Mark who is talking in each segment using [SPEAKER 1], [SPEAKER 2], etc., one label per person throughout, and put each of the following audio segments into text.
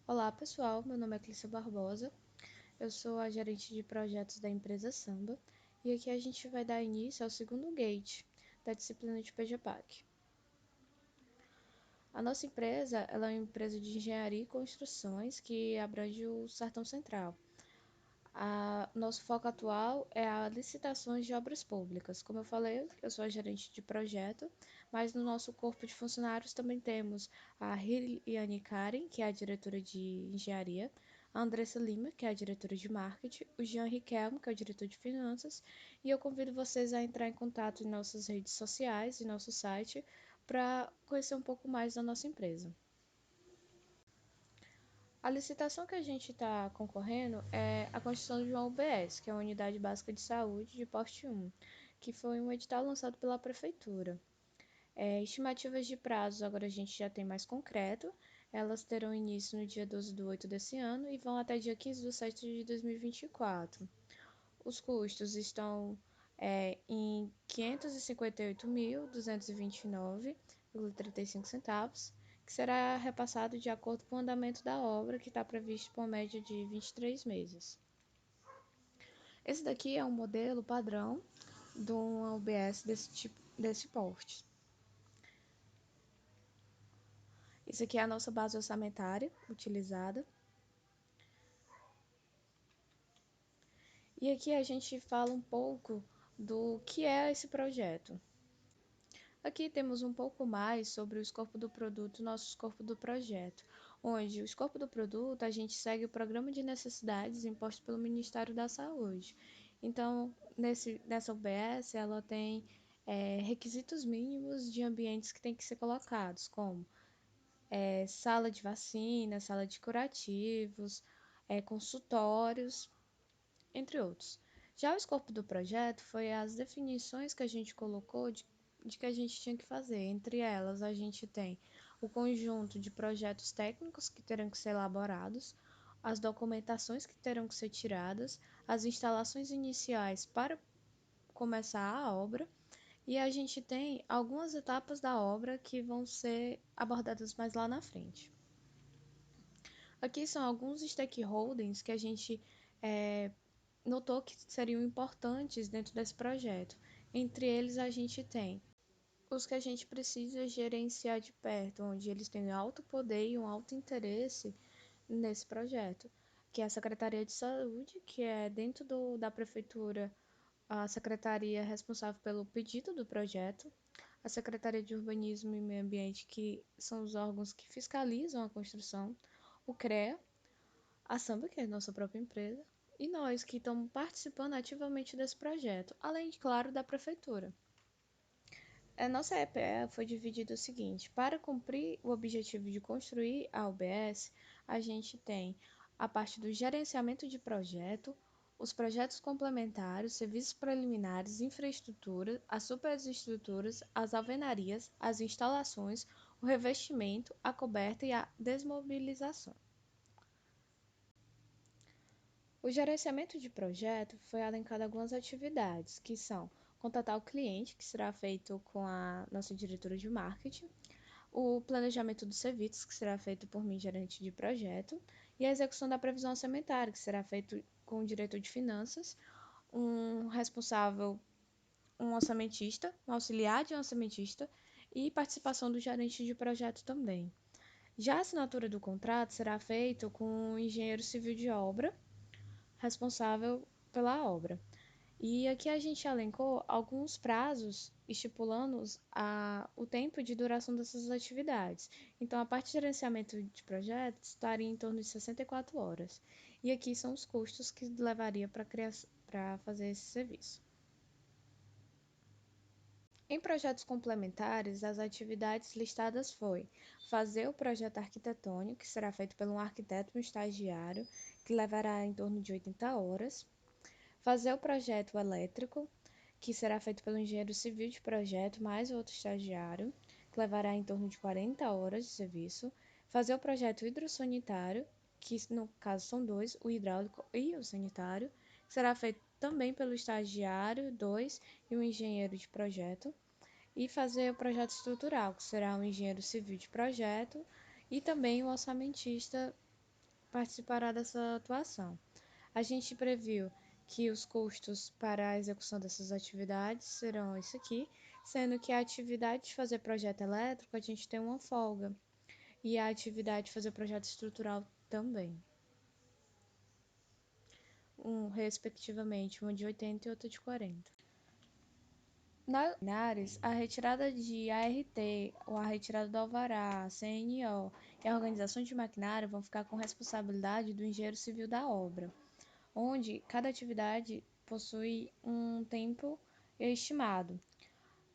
[SPEAKER 1] Olá pessoal, meu nome é Clícia Barbosa, eu sou a gerente de projetos da empresa Samba e aqui a gente vai dar início ao segundo gate da disciplina de PGPAC. A nossa empresa ela é uma empresa de engenharia e construções que abrange o Sertão Central. Nosso foco atual é a licitações de obras públicas. Como eu falei, eu sou a gerente de projeto, mas no nosso corpo de funcionários também temos a Hiliane Karen, que é a diretora de engenharia, a Andressa Lima, que é a diretora de marketing, o Jean Riquelme, que é o diretor de finanças, e eu convido vocês a entrar em contato em nossas redes sociais e nosso site para conhecer um pouco mais da nossa empresa. A licitação que a gente está concorrendo é a construção de uma UBS, que é a Unidade Básica de Saúde de Porte 1, que foi um edital lançado pela Prefeitura. Estimativas de prazos agora a gente já tem mais concreto, elas terão início no dia 12 do 8 desse ano e vão até dia 15 de 7 de 2024. Os custos estão em R$ 558.229,35, que será repassado de acordo com o andamento da obra, que está previsto por média de 23 meses. Esse daqui é um modelo padrão de uma UBS desse porte. Isso aqui é a nossa base orçamentária utilizada. E aqui a gente fala um pouco do que é esse projeto. Aqui temos um pouco mais sobre o escopo do produto, nosso escopo do projeto, onde o escopo do produto a gente segue o programa de necessidades imposto pelo Ministério da Saúde. Então, nessa UBS, ela tem requisitos mínimos de ambientes que têm que ser colocados, como sala de vacina, sala de curativos, consultórios, entre outros. Já o escopo do projeto foi as definições que a gente colocou de que a gente tinha que fazer. Entre elas, a gente tem o conjunto de projetos técnicos que terão que ser elaborados, as documentações que terão que ser tiradas, as instalações iniciais para começar a obra, e a gente tem algumas etapas da obra que vão ser abordadas mais lá na frente. Aqui são alguns stakeholders que a gente notou que seriam importantes dentro desse projeto. Entre eles, a gente tem os que a gente precisa gerenciar de perto, onde eles têm alto poder e um alto interesse nesse projeto, que é a Secretaria de Saúde, que é dentro da prefeitura a secretaria responsável pelo pedido do projeto, a Secretaria de Urbanismo e Meio Ambiente, que são os órgãos que fiscalizam a construção, o CREA, a Samba, que é a nossa própria empresa, e nós que estamos participando ativamente desse projeto, além, de, claro, da prefeitura. A nossa EPE foi dividida o seguinte: para cumprir o objetivo de construir a UBS, a gente tem a parte do gerenciamento de projeto, os projetos complementares, serviços preliminares, infraestrutura, as superestruturas, as alvenarias, as instalações, o revestimento, a coberta e a desmobilização. O gerenciamento de projeto foi elencado algumas atividades, que são contatar o cliente, que será feito com a nossa diretora de marketing, o planejamento dos serviços, que será feito por mim, gerente de projeto, e a execução da previsão orçamentária, que será feito com o diretor de finanças, um responsável, um orçamentista, um auxiliar de orçamentista e participação do gerente de projeto também. Já a assinatura do contrato será feita com o engenheiro civil de obra, responsável pela obra. E aqui a gente elencou alguns prazos estipulando o tempo de duração dessas atividades. Então, a parte de gerenciamento de projetos estaria em torno de 64 horas. E aqui são os custos que levaria para fazer esse serviço. Em projetos complementares, as atividades listadas foi fazer o projeto arquitetônico, que será feito por um arquiteto e um estagiário, que levará em torno de 80 horas. Fazer o projeto elétrico, que será feito pelo engenheiro civil de projeto mais outro estagiário, que levará em torno de 40 horas de serviço. Fazer o projeto hidrossanitário, que no caso são dois, o hidráulico e o sanitário, que será feito também pelo estagiário 2 e o engenheiro de projeto. E fazer o projeto estrutural, que será o engenheiro civil de projeto e também o orçamentista participará dessa atuação. A gente previu que os custos para a execução dessas atividades serão isso aqui, sendo que a atividade de fazer projeto elétrico a gente tem uma folga e a atividade de fazer projeto estrutural também, respectivamente, uma de 80 e outra de 40. Nas liminares, a retirada de ART, ou a retirada do alvará, CNO e a organização de maquinário vão ficar com responsabilidade do engenheiro civil da obra, onde cada atividade possui um tempo estimado.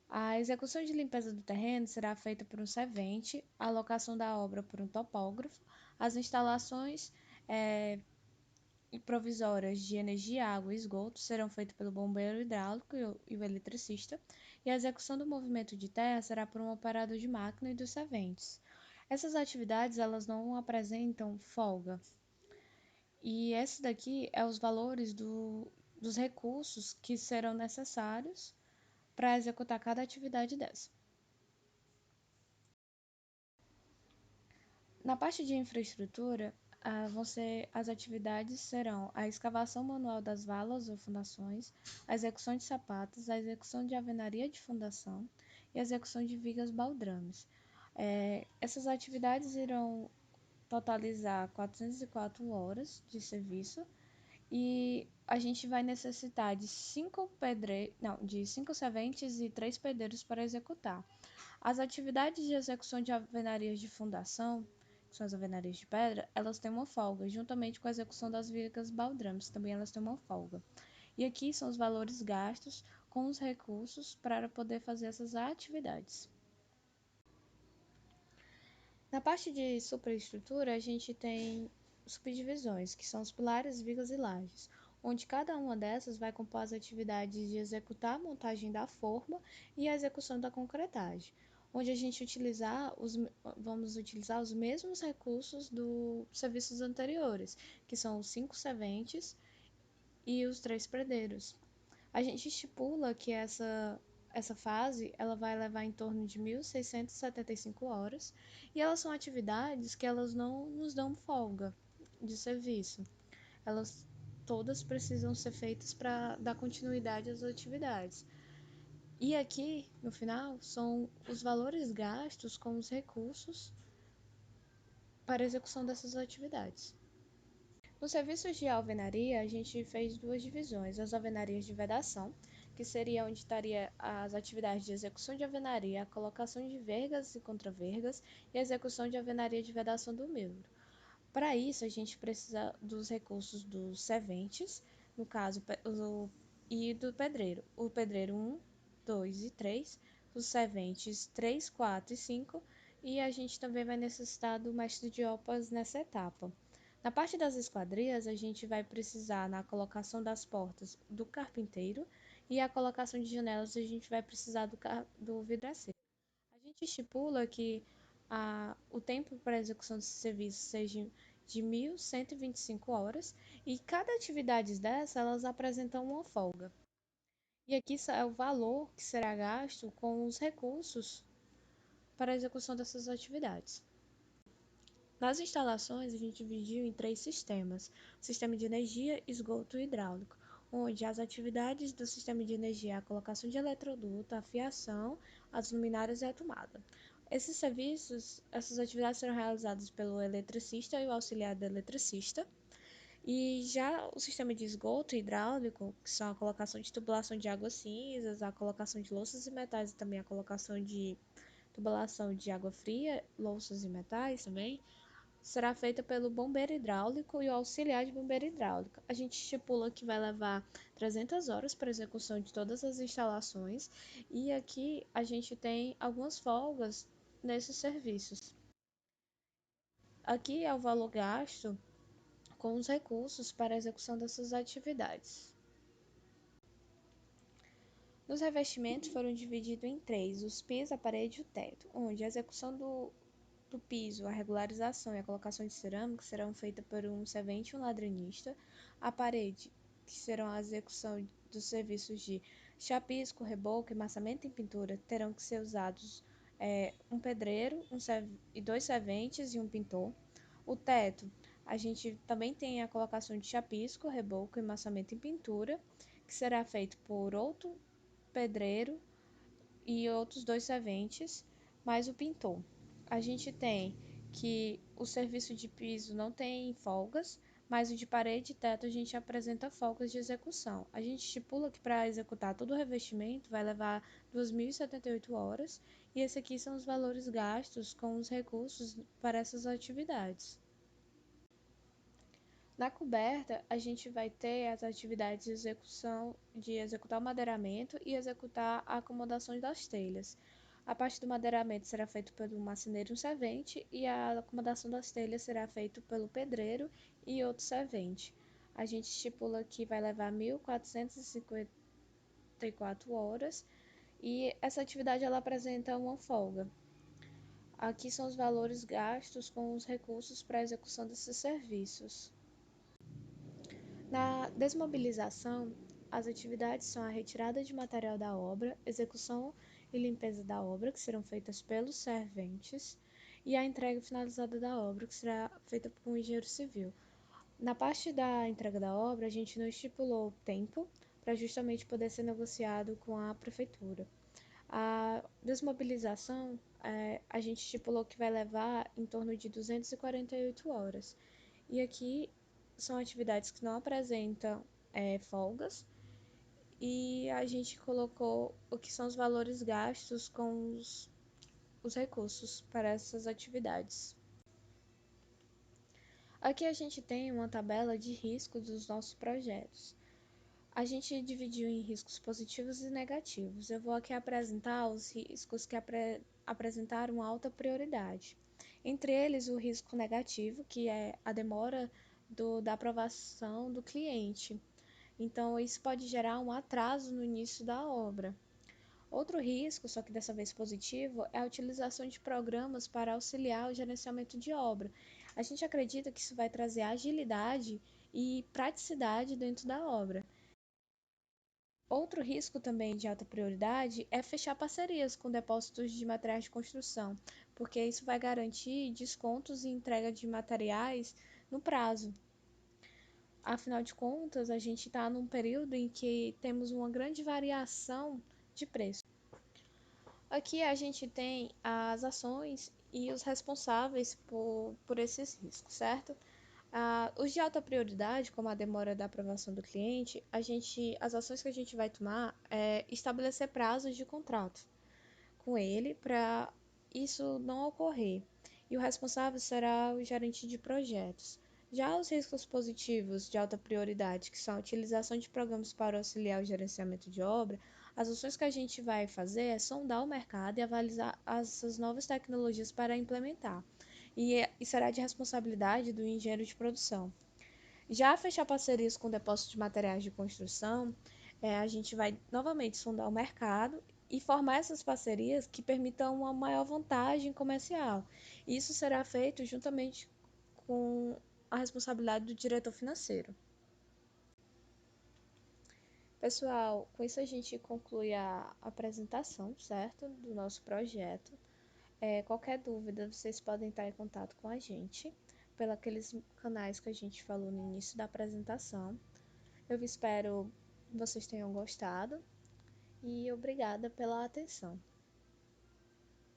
[SPEAKER 1] A execução de limpeza do terreno será feita por um servente, a alocação da obra por um topógrafo, as instalações provisórias de energia, água e esgoto serão feitas pelo bombeiro hidráulico e o eletricista, e a execução do movimento de terra será por um operador de máquina e dos serventes. Essas atividades elas não apresentam folga. E esse daqui é os valores dos recursos que serão necessários para executar cada atividade dessa. Na parte de infraestrutura, as atividades serão a escavação manual das valas ou fundações, a execução de sapatas, a execução de alvenaria de fundação e a execução de vigas baldrames. Essas atividades irão totalizar 404 horas de serviço e a gente vai necessitar de 5 serventes e 3 pedreiros para executar. As atividades de execução de alvenarias de fundação, que são as alvenarias de pedra, elas têm uma folga, juntamente com a execução das vigas baldrames, também elas têm uma folga. E aqui são os valores gastos com os recursos para poder fazer essas atividades. Na parte de superestrutura, a gente tem subdivisões, que são os pilares, vigas e lajes, onde cada uma dessas vai compor as atividades de executar a montagem da forma e a execução da concretagem, onde vamos utilizar os mesmos recursos dos serviços anteriores, que são os 5 serventes e os 3 predeiros. A gente estipula que essa fase ela vai levar em torno de 1.675 horas e elas são atividades que elas não nos dão folga de serviço. Elas todas precisam ser feitas para dar continuidade às atividades. E aqui, no final, são os valores gastos com os recursos para a execução dessas atividades. Nos serviços de alvenaria, a gente fez duas divisões: as alvenarias de vedação, que seria onde estaria as atividades de execução de alvenaria, a colocação de vergas e contravergas e a execução de alvenaria de vedação do muro. Para isso, a gente precisa dos recursos dos serventes, no caso, e do pedreiro. O pedreiro 1, 2 e 3, os serventes 3, 4 e 5, e a gente também vai necessitar do mestre de obras nessa etapa. Na parte das esquadrias, a gente vai precisar na colocação das portas do carpinteiro e a colocação de janelas a gente vai precisar do vidraceiro. A gente estipula que o tempo para a execução desse serviço seja de 1.125 horas e cada atividade dessa elas apresentam uma folga. E aqui é o valor que será gasto com os recursos para a execução dessas atividades. Nas instalações, a gente dividiu em 3 sistemas: o sistema de energia, esgoto e hidráulico, onde as atividades do sistema de energia é a colocação de eletroduto, a fiação, as luminárias e a tomada. Essas atividades serão realizadas pelo eletricista e o auxiliar do eletricista. E já o sistema de esgoto hidráulico, que são a colocação de tubulação de águas cinzas, a colocação de louças e metais e também a colocação de tubulação de água fria, louças e metais também, será feita pelo bombeiro hidráulico e o auxiliar de bombeiro hidráulico. A gente estipula que vai levar 300 horas para a execução de todas as instalações e aqui a gente tem algumas folgas nesses serviços. Aqui é o valor gasto com os recursos para a execução dessas atividades. Os revestimentos foram divididos em 3: os pisos, a parede e o teto, onde a execução do piso, a regularização e a colocação de cerâmica serão feitas por um servente e um ladranista. A parede, que serão a execução dos serviços de chapisco, reboco e massamento em pintura, terão que ser usados um pedreiro e 2 serventes e um pintor. O teto, A gente também tem a colocação de chapisco, reboco e massamento em pintura, que será feito por outro pedreiro e outros 2 serventes, mais o pintor. A gente tem que o serviço de piso não tem folgas, mas o de parede e teto a gente apresenta folgas de execução. A gente estipula que para executar todo o revestimento vai levar 2.078 horas, e esses aqui são os valores gastos com os recursos para essas atividades. Na coberta, a gente vai ter as atividades de execução, de executar o madeiramento e executar a acomodação das telhas. A parte do madeiramento será feito pelo marceneiro e um servente, e a acomodação das telhas será feito pelo pedreiro e outro servente. A gente estipula que vai levar 1.454 horas, e essa atividade ela apresenta uma folga. Aqui são os valores gastos com os recursos para a execução desses serviços. Na desmobilização, as atividades são a retirada de material da obra, execução e limpeza da obra, que serão feitas pelos serventes, e a entrega finalizada da obra, que será feita por um engenheiro civil. Na parte da entrega da obra, a gente não estipulou tempo, para justamente poder ser negociado com a prefeitura. A desmobilização, a gente estipulou que vai levar em torno de 248 horas. E aqui são atividades que não apresentam folgas, e a gente colocou o que são os valores gastos com os recursos para essas atividades. Aqui a gente tem uma tabela de riscos dos nossos projetos. A gente dividiu em riscos positivos e negativos. Eu vou aqui apresentar os riscos que apresentaram alta prioridade. Entre eles, o risco negativo, que é a demora da aprovação do cliente. Então, isso pode gerar um atraso no início da obra. Outro risco, só que dessa vez positivo, é a utilização de programas para auxiliar o gerenciamento de obra. A gente acredita que isso vai trazer agilidade e praticidade dentro da obra. Outro risco também de alta prioridade é fechar parcerias com depósitos de materiais de construção, porque isso vai garantir descontos e entrega de materiais no prazo. Afinal de contas, a gente está num período em que temos uma grande variação de preço. Aqui a gente tem as ações e os responsáveis por esses riscos, certo? Os de alta prioridade, como a demora da aprovação do cliente, as ações que a gente vai tomar é estabelecer prazos de contrato com ele para isso não ocorrer. E o responsável será o gerente de projetos. Já os riscos positivos de alta prioridade, que são a utilização de programas para auxiliar o gerenciamento de obra, as ações que a gente vai fazer é sondar o mercado e avaliar essas novas tecnologias para implementar. E será de responsabilidade do engenheiro de produção. Já fechar parcerias com depósito de materiais de construção, a gente vai novamente sondar o mercado e formar essas parcerias que permitam uma maior vantagem comercial. Isso será feito juntamente com a responsabilidade do diretor financeiro. Pessoal, com isso a gente conclui a apresentação, certo? Do nosso projeto. Qualquer dúvida, vocês podem estar em contato com a gente pelos canais que a gente falou no início da apresentação. Eu espero que vocês tenham gostado e obrigada pela atenção.